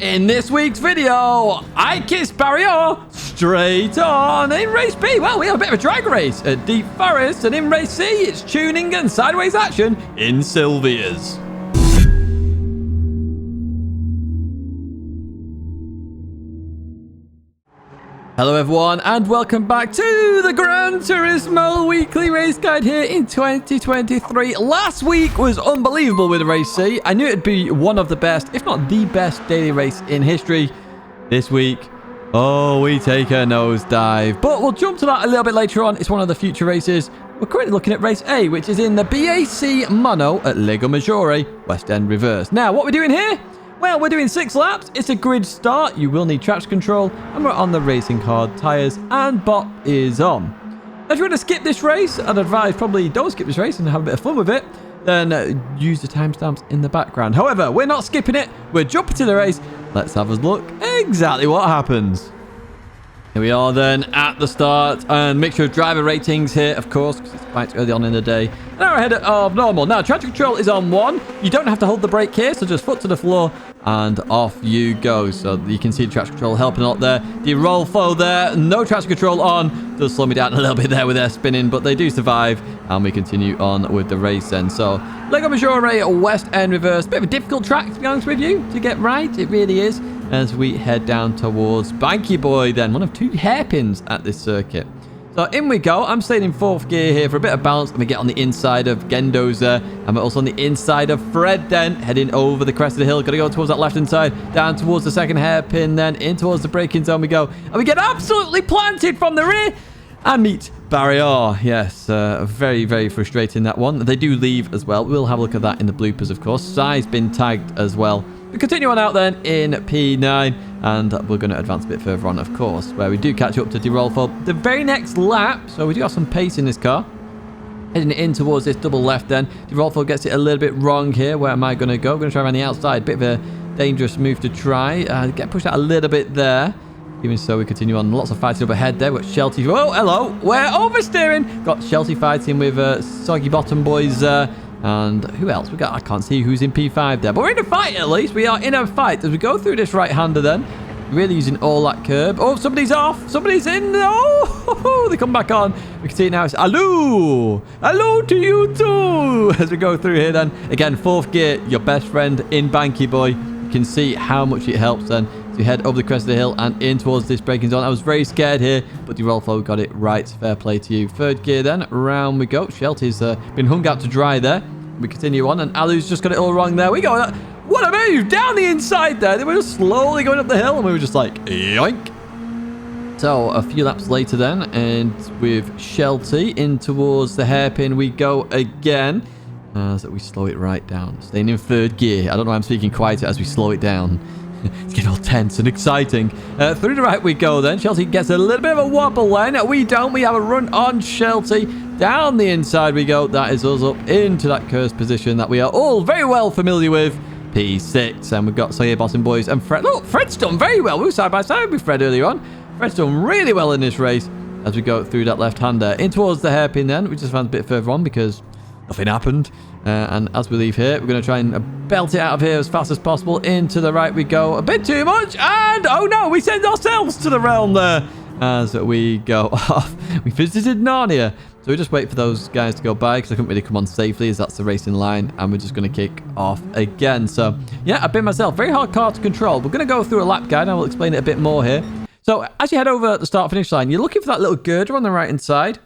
in this week's video, I kiss Barrier straight on in race B. Well, we have a bit of a drag race at Deep Forest, and in race C, it's tuning and sideways action in Silivas. Hello everyone, and welcome back to the Gran Turismo weekly race guide here in 2023. Last week was unbelievable with race C. I knew it'd be one of the best, if not the best daily race in history. This week, oh, we take a nosedive. But we'll jump to that a little bit later on. It's one of the future races. We're currently looking at race A, which is in the BAC Mono at Lago Maggiore, West End Reverse. Now, what we're doing here? Well, we're doing 6 laps. It's a grid start. You will need traction control. And we're on the racing hard tyres. And bot is on. If you want to skip this race, I'd advise probably don't skip this race and have a bit of fun with it. Then use the timestamps in the background. However, we're not skipping it. We're jumping to the race. Let's have a look exactly what happens. Here we are then at the start, and mixture of driver ratings here, of course, because it's quite early on in the day. An hour ahead of normal. Now, traction control is on 1. You don't have to hold the brake here, so just foot to the floor, and off you go. So you can see the traction control helping a lot there. The roll flow there, no traction control on. Does slow me down a little bit there with their spinning, but they do survive, and we continue on with the race then. So, Lago Maggiore, West End Reverse. Bit of a difficult track, to be honest with you, to get right. It really is. As we head down towards Banky Boy then, one of 2 hairpins at this circuit. So in we go. I'm staying in 4th gear here for a bit of balance. Let me get on the inside of Gendo's there. And we're also on the inside of Fred then, heading over the crest of the hill. Got to go towards that left-hand side, down towards the 2nd hairpin, then in towards the braking zone we go. And we get absolutely planted from the rear and meet Barrier. Yes, very, very frustrating, that one. They do leave as well. We'll have a look at that in the bloopers, of course. Sai's been tagged as well. We continue on out then in P9, and we're going to advance a bit further on, of course, where we do catch up to Rolfo the very next lap. So we do have some pace in this car. Heading in towards this double left then. Rolfo gets it a little bit wrong here. Where am I going to go? I'm going to try around the outside. Bit of a dangerous move to try. Get pushed out a little bit there. Even so, we continue on. Lots of fighting up ahead there. We've got Shelty. Oh, hello. We're oversteering. Got Shelty fighting with Soggy Bottom Boys. And who else? I can't see who's in P5 there. But we're in a fight at least. We are in a fight as we go through this right-hander then. Really using all that curb. Oh, somebody's off. Somebody's in. Oh, they come back on. We can see it now. It's hello. Hello to you too. As we go through here then. Again, 4th gear, your best friend in Banky Boy. You can see how much it helps then. So you head over the crest of the hill and in towards this braking zone. I was very scared here, but the Rolfo got it right. Fair play to you. 3rd gear then. Round we go. Shelty's been hung out to dry there. We continue on, and Alu's just got it all wrong there. We go. What a move! Down the inside there. They were just slowly going up the hill, and we were just like, yoink. So a few laps later then, and with Shelty in towards the hairpin, we go again. As we slow it right down. Staying in 3rd gear. I don't know why I'm speaking quieter as we slow it down. It's getting all tense and exciting. Through the right we go then. Shelty gets a little bit of a wobble then. We don't. We have a run on Shelty. Down the inside we go. That is us up into that cursed position that we are all very well familiar with. P6. And we've got Soggy Bottom Boys and Fred. Look, Fred's done very well. We were side by side with Fred earlier on. Fred's done really well in this race as we go through that left-hander. In towards the hairpin then. We just found a bit further on because nothing happened. And as we leave here, we're going to try and belt it out of here as fast as possible. Into the right we go. A bit too much. And, oh no, we send ourselves to the realm there as we go off. We visited Narnia. So we just wait for those guys to go by because I couldn't really come on safely as that's the racing line. And we're just going to kick off again. So, yeah, I've been myself. Very hard car to control. We're going to go through a lap guide. I will explain it a bit more here. So, as you head over at the start-finish line, you're looking for that little girder on the right-hand side.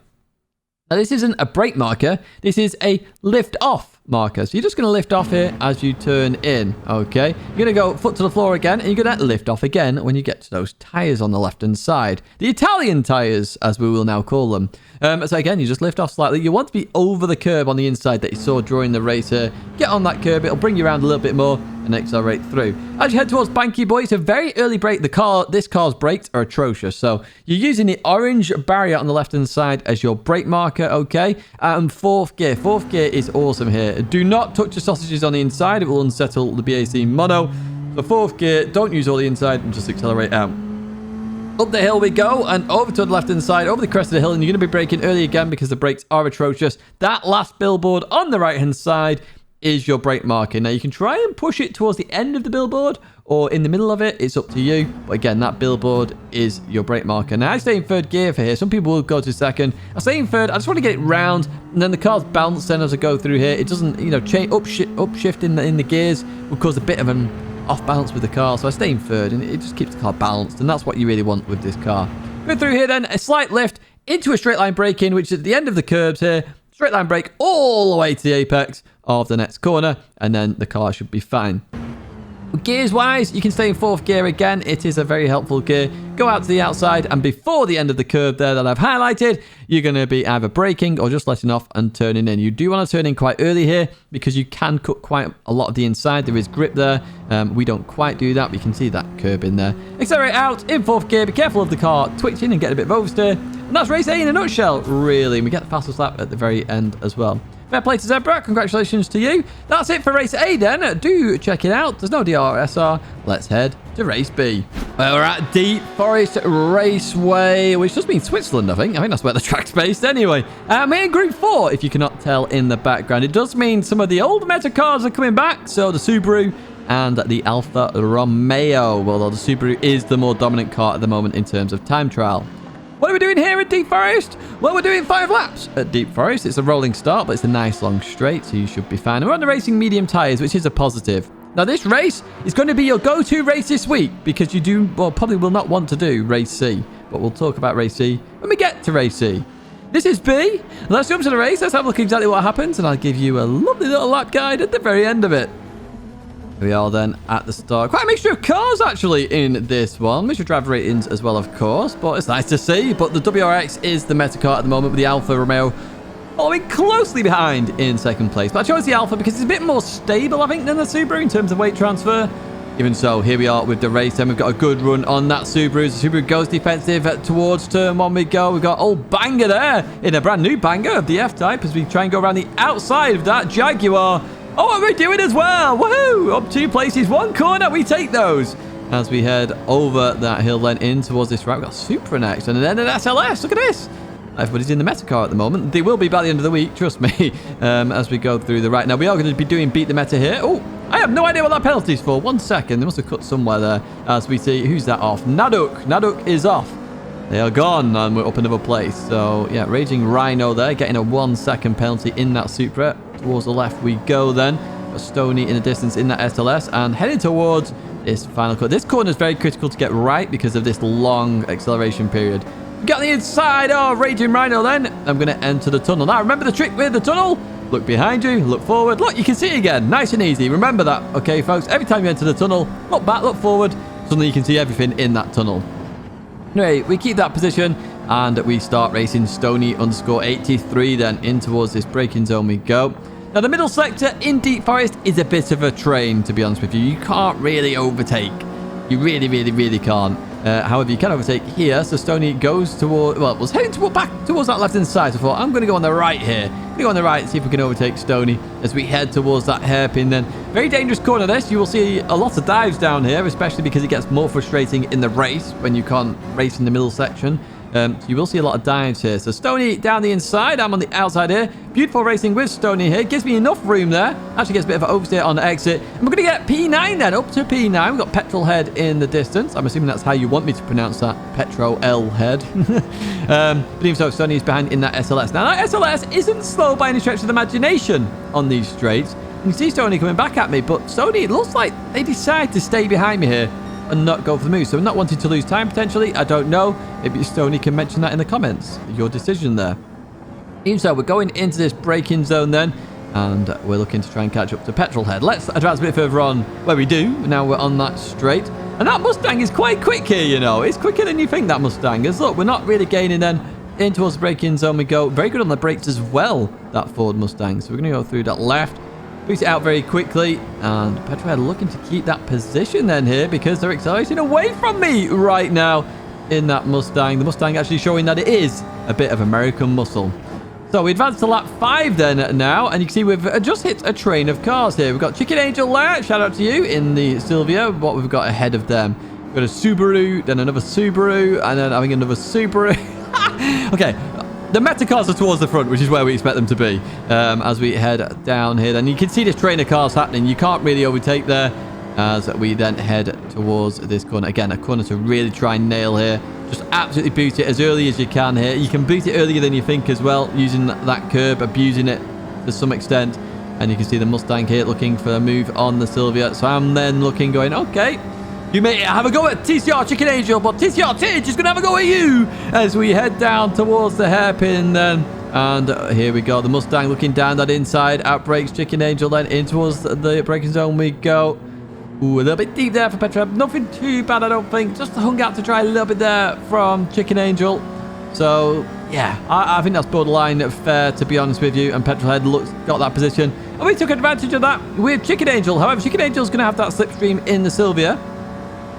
Now, this isn't a brake marker. This is a lift-off marker. So you're just going to lift off here as you turn in, okay? You're going to go foot to the floor again, and you're going to lift off again when you get to those tyres on the left-hand side. The Italian tyres, as we will now call them. So again, you just lift off slightly. You want to be over the curb on the inside that you saw during the race here. Get on that curb. It'll bring you around a little bit more and accelerate through. As you head towards Banky Boy, it's a very early brake. This car's brakes are atrocious. So you're using the orange barrier on the left-hand side as your brake marker, okay? And 4th gear. 4th gear is awesome here. Do not touch the sausages on the inside. It will unsettle the BAC mono. So 4th gear, don't use all the inside and just accelerate out. Up the hill we go, and over to the left-hand side, over the crest of the hill, and you're going to be braking early again because the brakes are atrocious. That last billboard on the right-hand side is your brake marking. Now, you can try and push it towards the end of the billboard or in the middle of it. It's up to you. But again, that billboard is your brake marker. Now, I stay in third gear for here. Some people will go to second. I stay in third. I just want to get it round. And then the car's bouncing as I go through here. It doesn't, you know, upshift in the gears will cause a bit of an off balance with the car. So I stay in third and it just keeps the car balanced. And that's what you really want with this car. Going through here then, a slight lift into a straight line brake in, which is at the end of the curbs here. Straight line brake all the way to the apex of the next corner, and then the car should be fine. Gears wise, you can stay in fourth gear again. It is a very helpful gear. Go out to the outside, and before the end of the curve there that I've highlighted, you're going to be either braking or just letting off and turning in. You do want to turn in quite early here because you can cut quite a lot of the inside. There is grip there. We don't quite do that, but you can see that curb in there. Accelerate out in fourth gear. Be careful of the car twitching and get a bit of oversteer. And that's race A in a nutshell, really. And we get the fastest lap at the very end as well. Fair play to Zebra. Congratulations to you. That's it for race A then. Do check it out. There's no DRSR. Let's head to race B. Well, we're at Deep Forest Raceway, which just means Switzerland, I think. I think that's where the track's based anyway. We're in Group 4, if you cannot tell in the background. It does mean some of the old meta cars are coming back. So the Subaru and the Alfa Romeo. Well, the Subaru is the more dominant car at the moment in terms of time trial. What are we doing here at Deep Forest? Well, we're doing 5 laps at Deep Forest. It's a rolling start, but it's a nice long straight, so you should be fine. And we're on the racing medium tyres, which is a positive. Now, this race is going to be your go-to race this week because you do, well, probably will not want to do race C. But we'll talk about race C when we get to race C. This is B. Let's jump to the race. Let's have a look at exactly what happens, and I'll give you a lovely little lap guide at the very end of it. We are then at the start. Quite a mixture of cars, actually, in this one. Mixture of driver ratings as well, of course. But it's nice to see. But the WRX is the meta car at the moment with the Alfa Romeo following closely behind in second place. But I chose the Alfa because it's a bit more stable, I think, than the Subaru in terms of weight transfer. Even so, here we are with the race. Then we've got a good run on that Subaru. The Subaru goes defensive towards turn 1 we go. We've got old Banger there in a brand new Banger of the F-Type as we try and go around the outside of that Jaguar. Oh, what are we doing as well? Woohoo! Up 2 places, 1 corner, we take those. As we head over that hill then in towards this route, we've got Supra next, and then an SLS. Look at this. Everybody's in the meta car at the moment. They will be by the end of the week, trust me, as we go through the right. Now, we are going to be doing Beat the Meta here. Oh, I have no idea what that penalty's for. 1 second. They must have cut somewhere there as we see. Who's that off? Naduk. Naduk is off. They are gone, and we're up another place. So, yeah, Raging Rhino there, getting a 1 second penalty in that Supra. Towards the left we go then. Got Stoney in the distance in that SLS and heading towards this final corner. This corner is very critical to get right because of this long acceleration period. We got the inside of Raging Rhino then. I'm going to enter the tunnel. Now, remember the trick with the tunnel? Look behind you, look forward. Look, you can see it again. Nice and easy. Remember that, okay, folks? Every time you enter the tunnel, look back, look forward. Suddenly you can see everything in that tunnel. Anyway, we keep that position and we start racing Stoney_83 then in towards this braking zone we go. Now, the middle sector in Deep Forest is a bit of a train, to be honest with you. You can't really overtake. You really can't. However, you can overtake here. So Stoney goes toward, well, was heading back towards that left-hand side. So I thought, I'm going to go on the right here. I'm going to go on the right, see if we can overtake Stoney as we head towards that hairpin then. Very dangerous corner this. You will see a lot of dives down here, especially because it gets more frustrating in the race when you can't race in the middle section. So you will see a lot of dives here. So Stoney down the inside. I'm on the outside here. Beautiful racing with Stoney here. Gives me enough room there. Actually gets a bit of an oversteer on the exit. And we're going to get P9 then. Up to P9. We've got Petrol Head in the distance. I'm assuming that's how you want me to pronounce that. Petro L Head. But even so, Stoney's behind in that SLS. Now, that SLS isn't slow by any stretch of the imagination on these straights. You can see Stoney coming back at me. But Stoney, it looks like they decide to stay behind me here and not go for the move. So not wanting to lose time potentially. I don't know. Maybe Stoney can mention that in the comments. Your decision there. Even so, we're going into this braking zone then. And we're looking to try and catch up to Petrolhead. Let's advance a bit further on where we do. Now we're on that straight. And that Mustang is quite quick here, you know. It's quicker than you think that Mustang is. Look, we're not really gaining then. In towards the braking zone we go. Very good on the brakes as well, that Ford Mustang. So we're going to go through that left. Boots it out very quickly, and Petrolhead looking to keep that position then here because they're accelerating away from me right now in that Mustang. The Mustang actually showing that it is a bit of American muscle. So we advance to lap 5 then now, and you can see we've just hit a train of cars here. We've got Chicken Angel there, shout out to you, in the Silvia. What we've got ahead of them. We've got a Subaru, then another Subaru, and then having another Subaru. Okay, The Meta cars are towards the front, which is where we expect them to be as we head down here. And you can see this train of cars happening. You can't really overtake there as we then head towards this corner. Again, a corner to really try and nail here. Just absolutely boot it as early as you can here. You can boot it earlier than you think as well, using that curb, abusing it to some extent. And you can see the Mustang here looking for a move on the Silvia. So I'm then looking, going, okay, you may have a go at TCR Chicken Angel, but TCR Tidge is going to have a go at you as we head down towards the hairpin then. And here we go. The Mustang looking down that inside. Outbrakes Chicken Angel then in towards the braking zone we go. Ooh, a little bit deep there for Petrov. Nothing too bad, I don't think. Just hung out to try a little bit there from Chicken Angel. So, yeah, I think that's borderline fair, to be honest with you. And Petrolhead got that position. And we took advantage of that with Chicken Angel. However, Chicken Angel's going to have that slipstream in the Silvia.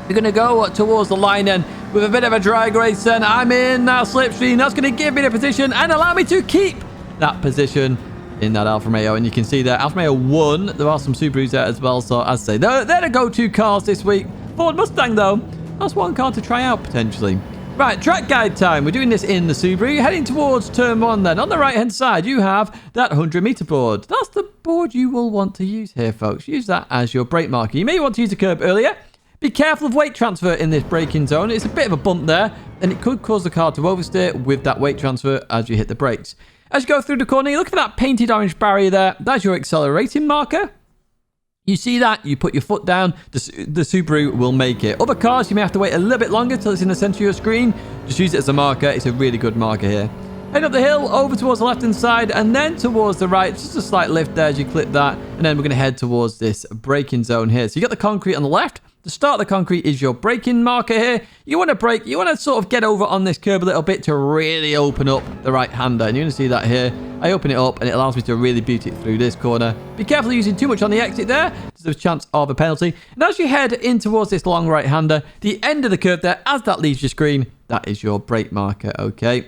We're going to go towards the line then with a bit of a drag race then. I'm in that slipstream. That's going to give me the position and allow me to keep that position in that Alfa Romeo. And you can see there, Alfa Romeo won. There are some Subarus there as well. So, as I say, they're the go-to cars this week. Ford Mustang, though, that's one car to try out, potentially. Right, track guide time. We're doing this in the Subaru. Heading towards turn 1 then. On the right-hand side, you have that 100-meter board. That's the board you will want to use here, folks. Use that as your brake marker. You may want to use the curb earlier. Be careful of weight transfer in this braking zone. It's a bit of a bump there, and it could cause the car to oversteer with that weight transfer as you hit the brakes. As you go through the corner, you look for that painted orange barrier there. That's your accelerating marker. You see that, you put your foot down, the Subaru will make it. Other cars, you may have to wait a little bit longer till it's in the center of your screen. Just use it as a marker. It's a really good marker here. Head up the hill, over towards the left-hand side, and then towards the right. Just a slight lift there as you clip that. And then we're going to head towards this braking zone here. So you got the concrete on the left. The start of the concrete is your braking marker here. You want to brake, you want to sort of get over on this curb a little bit to really open up the right-hander. And you're going to see that here. I open it up and it allows me to really boot it through this corner. Be careful using too much on the exit there. There's a chance of a penalty. And as you head in towards this long right-hander, the end of the curve there, as that leaves your screen, that is your brake marker, okay?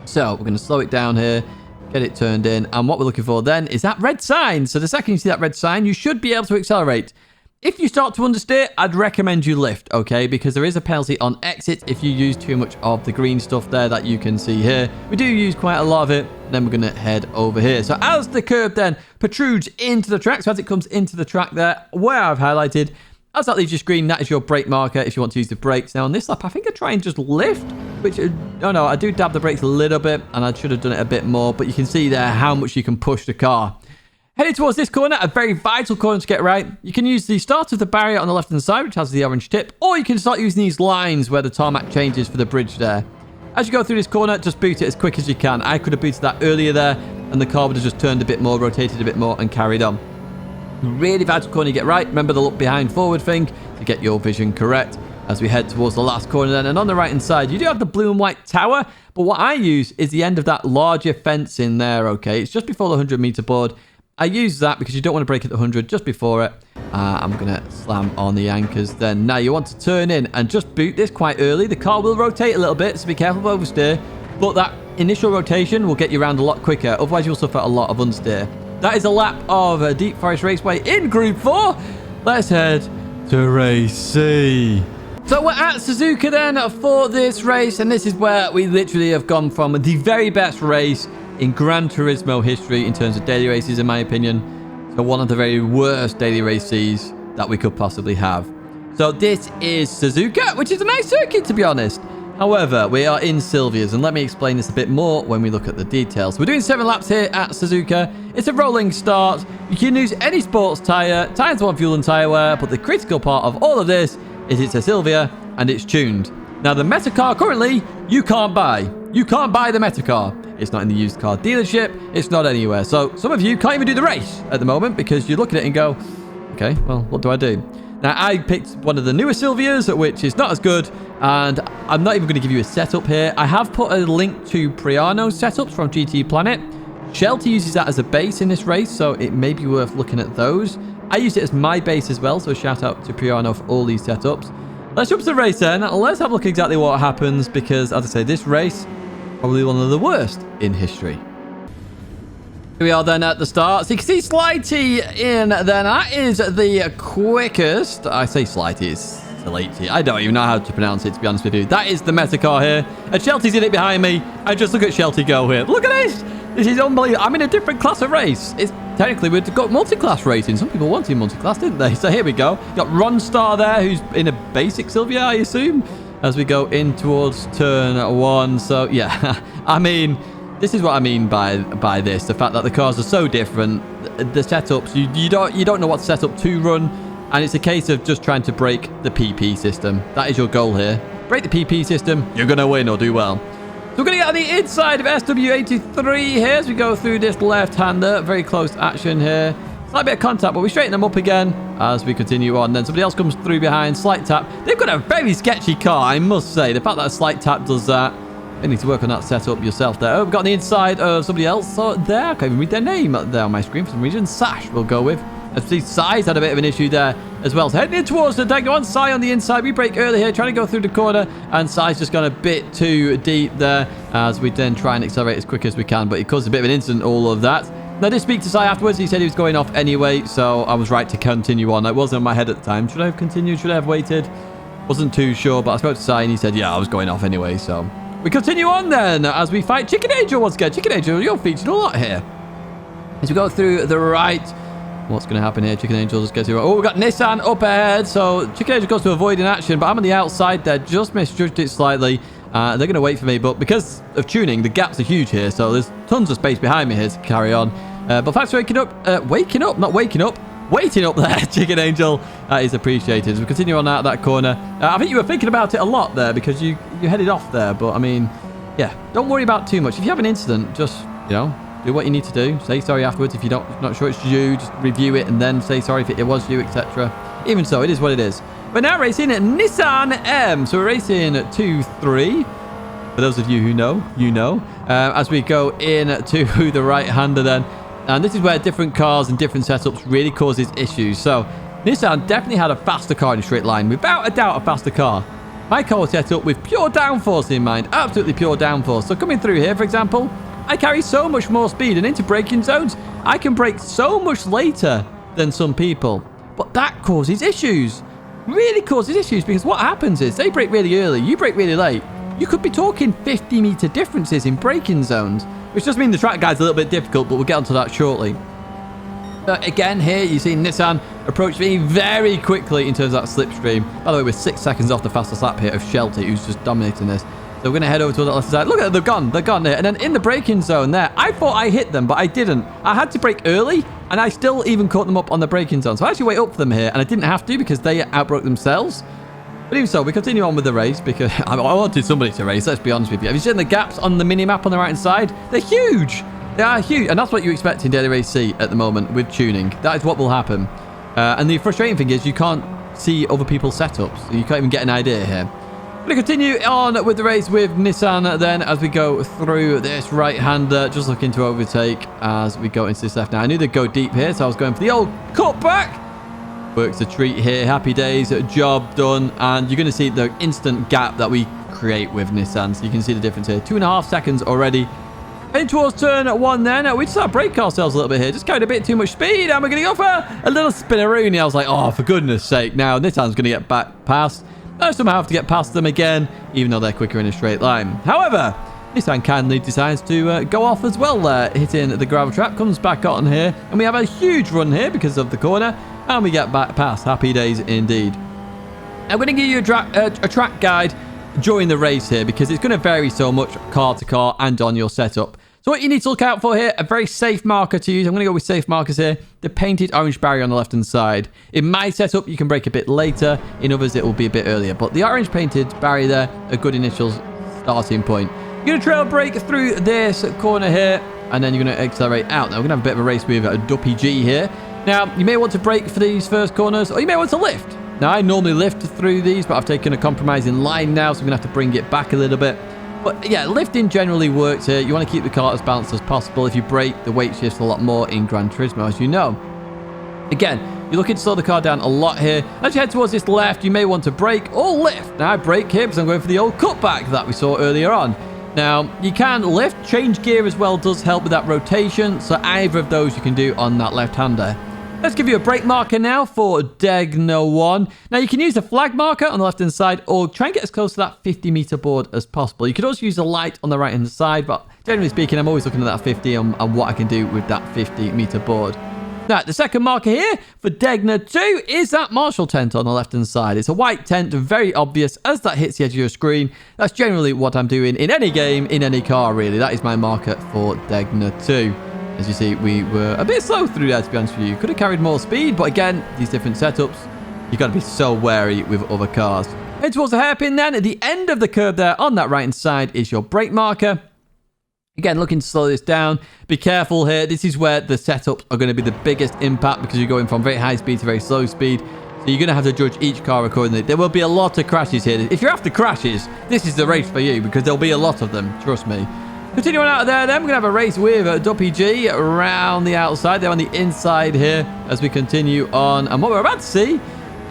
So we're going to slow it down here, get it turned in. And what we're looking for then is that red sign. So the second you see that red sign, you should be able to accelerate. If you start to understeer, I'd recommend you lift, okay? Because there is a penalty on exit if you use too much of the green stuff there that you can see here. We do use quite a lot of it. Then we're going to head over here. So as the curb then protrudes into the track, so as it comes into the track there, where I've highlighted, as that leaves your screen, that is your brake marker if you want to use the brakes. Now on this lap, I think I try and just lift, which, oh no, I do dab the brakes a little bit, and I should have done it a bit more, but you can see there how much you can push the car. Heading towards this corner, a very vital corner to get right. You can use the start of the barrier on the left-hand side, which has the orange tip, or you can start using these lines where the tarmac changes for the bridge there. As you go through this corner, just boot it as quick as you can. I could have booted that earlier there, and the car would have just turned a bit more, rotated a bit more, and carried on. Really vital corner you get right. Remember the look behind forward thing to get your vision correct. As we head towards the last corner then, and on the right-hand side, you do have the blue and white tower, but what I use is the end of that larger fence in there, okay? It's just before the 100-meter board. I use that because you don't want to brake at the 100 just before it. I'm going to slam on the anchors then. Now you want to turn in and just boot this quite early. The car will rotate a little bit, so be careful of oversteer. But that initial rotation will get you around a lot quicker. Otherwise, you'll suffer a lot of understeer. That is a lap of Deep Forest Raceway in Group 4. Let's head to Race C. So we're at Suzuka then for this race. And this is where we literally have gone from the very best race in Gran Turismo history in terms of daily races, in my opinion, to one of the very worst daily races that we could possibly have. So this is Suzuka, which is a nice circuit, to be honest. However, we are in Silvia's, and let me explain this a bit more when we look at the details. We're doing 7 laps here at Suzuka. It's a rolling start. You can use any sports tyre. Tyres want fuel and tyre wear, but the critical part of all of this is it's a Silvia, and it's tuned. Now, the Meta car currently, you can't buy. You can't buy the Meta car. It's not in the used car dealership. It's not anywhere. So some of you can't even do the race at the moment because you look at it and go, okay, well, what do I do? Now, I picked one of the newer Silvias, which is not as good. And I'm not even going to give you a setup here. I have put a link to Priano's setups from GT Planet. Shelty uses that as a base in this race, so it may be worth looking at those. I used it as my base as well, so shout out to Priano for all these setups. Let's jump to the race then. Let's have a look at exactly what happens because, as I say, this race probably one of the worst in history. Here we are then at the start. So you can see Slighty in then. That is the quickest. I say Slighty. It's Excelati. I don't even know how to pronounce it, to be honest with you. That is the meta car here. And Shelty's in it behind me. And just look at Shelty go here. Look at this. This is unbelievable. I'm in a different class of race. It's technically, we've got multi-class racing. Some people wanted multi-class, didn't they? So here we go. Got Ron Star there, who's in a basic Sylvia, I assume, as we go in towards turn 1. So yeah, I mean, this is what I mean by this. The fact that the cars are so different. The setups, you don't know what setup to run. And it's a case of just trying to break the PP system. That is your goal here. Break the PP system, you're going to win or do well. So we're going to get on the inside of SW83 here as we go through this left-hander. Very close action here. Slight bit of contact, but we straighten them up again as we continue on. Then somebody else comes through behind. Slight tap. They've got a very sketchy car, I must say. The fact that a slight tap does that. You need to work on that setup yourself there. Oh, we've got on the inside of somebody else. So there, I can't even read their name there on my screen for some reason. Sash we'll go with. As we see, Sai's had a bit of an issue there as well. So heading in towards the Tidgney one. Sai on the inside. We break early here, trying to go through the corner. And Sai's just gone a bit too deep there as we then try and accelerate as quick as we can. But it caused a bit of an incident, all of that. Now, I did speak to Sai afterwards. He said he was going off anyway. So I was right to continue on. It wasn't in my head at the time. Should I have continued? Should I have waited? Wasn't too sure. But I spoke to Sai and he said, yeah, I was going off anyway. So we continue on then as we fight Chicken Angel once again. Chicken Angel, you're featured a lot here. As we go through the right... What's going to happen here? Chicken Angel just gets here. Oh, we've got Nissan up ahead. So Chicken Angel goes to avoid an action, but I'm on the outside there. Just misjudged it slightly. They're going to wait for me, but because of tuning, the gaps are huge here. So there's tons of space behind me here to carry on. But thanks for waiting up there, Chicken Angel. That is appreciated. As we continue on out of that corner. I think you were thinking about it a lot there because you headed off there. But, I mean, yeah, don't worry about too much. If you have an incident, just, you know, do what you need to do. Say sorry afterwards if you're not sure it's you. Just review it and then say sorry if it was you, etc. Even so, it is what it is. We're now racing at Nissan M. So we're racing 2-3. For those of you who know, you know. As we go in to the right-hander then. And this is where different cars and different setups really causes issues. So Nissan definitely had a faster car in a straight line. Without a doubt, a faster car. My car was set up with pure downforce in mind. Absolutely pure downforce. So coming through here, for example... I carry so much more speed, and into braking zones, I can brake so much later than some people. But that causes issues. Really causes issues, because what happens is they brake really early, you brake really late. You could be talking 50-meter differences in braking zones, which does mean the track guide's a little bit difficult, but we'll get onto that shortly. Again, here you see Nissan approach me very quickly in terms of that slipstream. By the way, we're 6 seconds off the fastest lap here of Shelty, who's just dominating this. So we're going to head over to the left side. Look at it, they're gone there. And then in the braking zone there, I thought I hit them, but I didn't. I had to brake early, and I still even caught them up on the braking zone. So I actually wait up for them here, and I didn't have to because they outbroke themselves. But even so, we continue on with the race because I wanted somebody to race, let's be honest with you. Have you seen the gaps on the mini-map on the right-hand side? They're huge. They are huge. And that's what you expect in Daily Race C at the moment with tuning. That is what will happen. And the frustrating thing is you can't see other people's setups. You can't even get an idea here. We're going to continue on with the race with Nissan then as we go through this right-hander. Just looking to overtake as we go into this left. Now, I knew they'd go deep here, so I was going for the old cutback. Works a treat here. Happy days. Job done. And you're going to see the instant gap that we create with Nissan. So you can see the difference here. 2.5 seconds already. Heading towards turn 1 then. We just had to brake ourselves a little bit here. Just carried a bit too much speed. And we're going to go for a little spinneroonie. I was like, oh, for goodness sake. Now, Nissan's going to get back past. I somehow have to get past them again, even though they're quicker in a straight line. However, Nissan kindly decides to go off as well there, hitting the gravel trap, comes back on here, and we have a huge run here because of the corner, and we get back past. Happy days indeed. I'm going to give you a track guide during the race here because it's going to vary so much car to car and on your setup. So what you need to look out for here, a very safe marker to use. I'm going to go with safe markers here. The painted orange barrier on the left-hand side. In my setup, you can brake a bit later. In others, it will be a bit earlier. But the orange painted barrier there, a good initial starting point. You're going to trail brake through this corner here, and then you're going to accelerate out. Now, we're going to have a bit of a race with a Duppy G here. Now, you may want to brake for these first corners, or you may want to lift. Now, I normally lift through these, but I've taken a compromising line now, so I'm going to have to bring it back a little bit. But yeah, lifting generally works here. You want to keep the car as balanced as possible. If you brake, the weight shifts a lot more in Gran Turismo, as you know. Again, you're looking to slow the car down a lot here. As you head towards this left, you may want to brake or lift. Now, I brake here because I'm going for the old cutback that we saw earlier on. Now, you can lift. Change gear as well does help with that rotation. So either of those you can do on that left-hander. Let's give you a brake marker now for Tidgney 1. Now, you can use the flag marker on the left-hand side or try and get as close to that 50-meter board as possible. You could also use a light on the right-hand side, but generally speaking, I'm always looking at that 50 and what I can do with that 50-meter board. Now, the second marker here for Tidgney 2 is that Marshall tent on the left-hand side. It's a white tent, very obvious as that hits the edge of your screen. That's generally what I'm doing in any game, in any car, really. That is my marker for Tidgney 2. As you see, we were a bit slow through there, to be honest with you. Could have carried more speed, but again, these different setups, you've got to be so wary with other cars. Head towards the hairpin then. At the end of the curve there, on that right-hand side, is your brake marker. Again, looking to slow this down. Be careful here. This is where the setups are going to be the biggest impact because you're going from very high speed to very slow speed. So you're going to have to judge each car accordingly. There will be a lot of crashes here. If you're after crashes, this is the race for you because there'll be a lot of them. Trust me. Continuing out of there, then, we're going to have a race with Duppy G around the outside. They're on the inside here as we continue on. And what we're about to see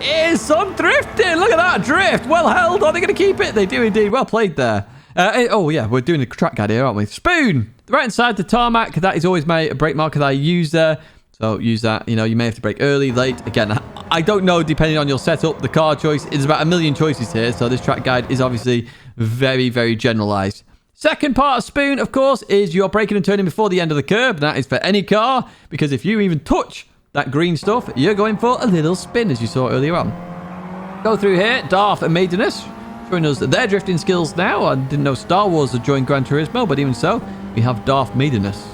is some drifting. Look at that drift. Well held. Are they going to keep it? They do indeed. Well played there. Oh, yeah, we're doing a track guide here, aren't we? Spoon. The right-hand side, the tarmac. That is always my brake marker that I use there. So use that. You know, you may have to brake early, late. Again, I don't know, depending on your setup, the car choice. There's about a million choices here. So this track guide is obviously very, very generalized. Second part of Spoon, of course, is your braking and turning before the end of the curb. That is for any car, because if you even touch that green stuff, you're going for a little spin, as you saw earlier on. Go through here, Darth and Maideness, showing us their drifting skills now. I didn't know Star Wars had joined Gran Turismo, but even so, we have Darth Maideness.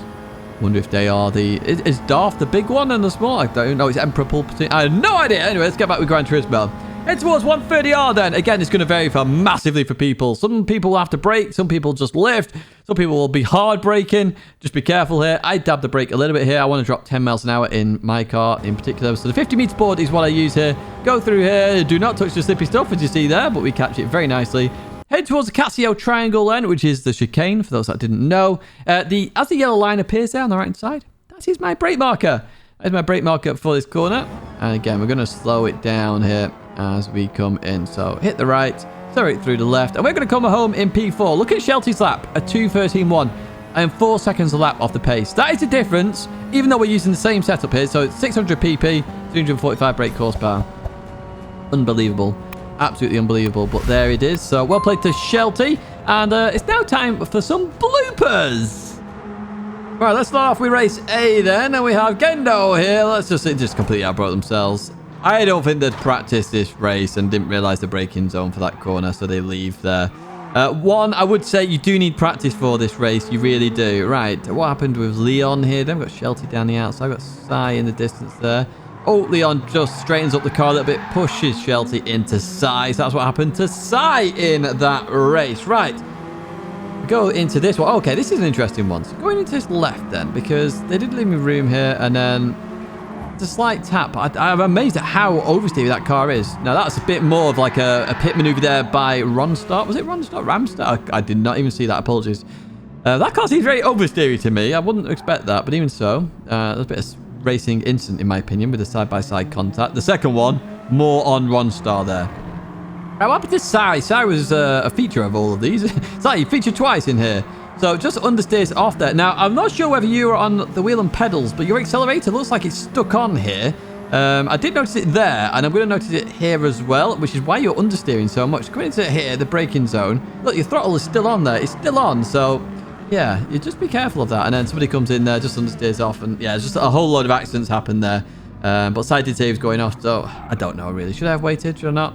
Wonder if they are the... Is Darth the big one and the small? I don't know. It's Emperor Palpatine. I have no idea. Anyway, let's get back with Gran Turismo. Head towards 130R then. Again, it's going to vary massively for people. Some people will have to brake. Some people just lift. Some people will be hard braking. Just be careful here. I dab the brake a little bit here. I want to drop 10 miles an hour in my car in particular. So the 50-meter board is what I use here. Go through here. Do not touch the slippy stuff, as you see there, but we catch it very nicely. Head towards the Casio triangle then, which is the chicane, for those that didn't know. As the yellow line appears there on the right side, that is my brake marker. That is my brake marker for this corner. And again, we're going to slow it down here as we come in. So hit the right, slow it through the left, and we're going to come home in P4. Look at Shelty's lap, a 2:13.1. I am 4 seconds a lap off the pace. That is the difference, even though we're using the same setup here. So it's 600 pp, 345 brake horsepower. Unbelievable. Absolutely unbelievable. But there it is. So well played to Shelty. And it's now time for some bloopers. Right, let's start off with race A then. And we have Gendo here. It just completely outbroke themselves. I don't think they'd practiced this race and didn't realize the braking zone for that corner, so they leave there. One, I would say you do need practice for this race. You really do. Right, what happened with Leon here? Then we've got Shelty down the outside. We've got Sai in the distance there. Oh, Leon just straightens up the car a little bit, pushes Shelty into Sai. So that's what happened to Sai in that race. Right, go into this one. Okay, this is an interesting one. So going into this left then, because they did leave me room here, and then it's a slight tap. I'm amazed at how oversteery that car is. Now, that's a bit more of like a pit maneuver there by Ronstar. Was it Ronstar? Ramstar? I did not even see that. Apologies. That car seems very oversteery to me. I wouldn't expect that, but even so, there's a bit of racing instant, in my opinion, with the side-by-side contact. The second one, more on Ronstar there. Right, what happened to Sai? Sai was a feature of all of these. Sai, you featured twice in here. So just understeers off there. Now, I'm not sure whether you are on the wheel and pedals, but your accelerator looks like it's stuck on here. I did notice it there, and I'm going to notice it here as well, which is why you're understeering so much. Coming into here, the braking zone. Look, your throttle is still on there. It's still on, so yeah, you just be careful of that. And then somebody comes in there, just understeers off, and yeah, just a whole load of accidents happened there. But Sai did say he was going off, so I don't know really. Should I have waited? Should I not?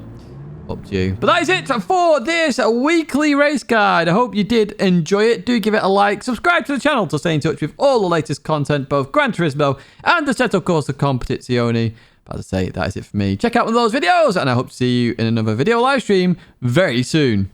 Up to you. But that is it for this weekly race guide. I hope you did enjoy it. Do give it a like. Subscribe to the channel to stay in touch with all the latest content, both Gran Turismo and the Seto Corsa Competizione. But as I say, that is it for me. Check out one of those videos, and I hope to see you in another video live stream very soon.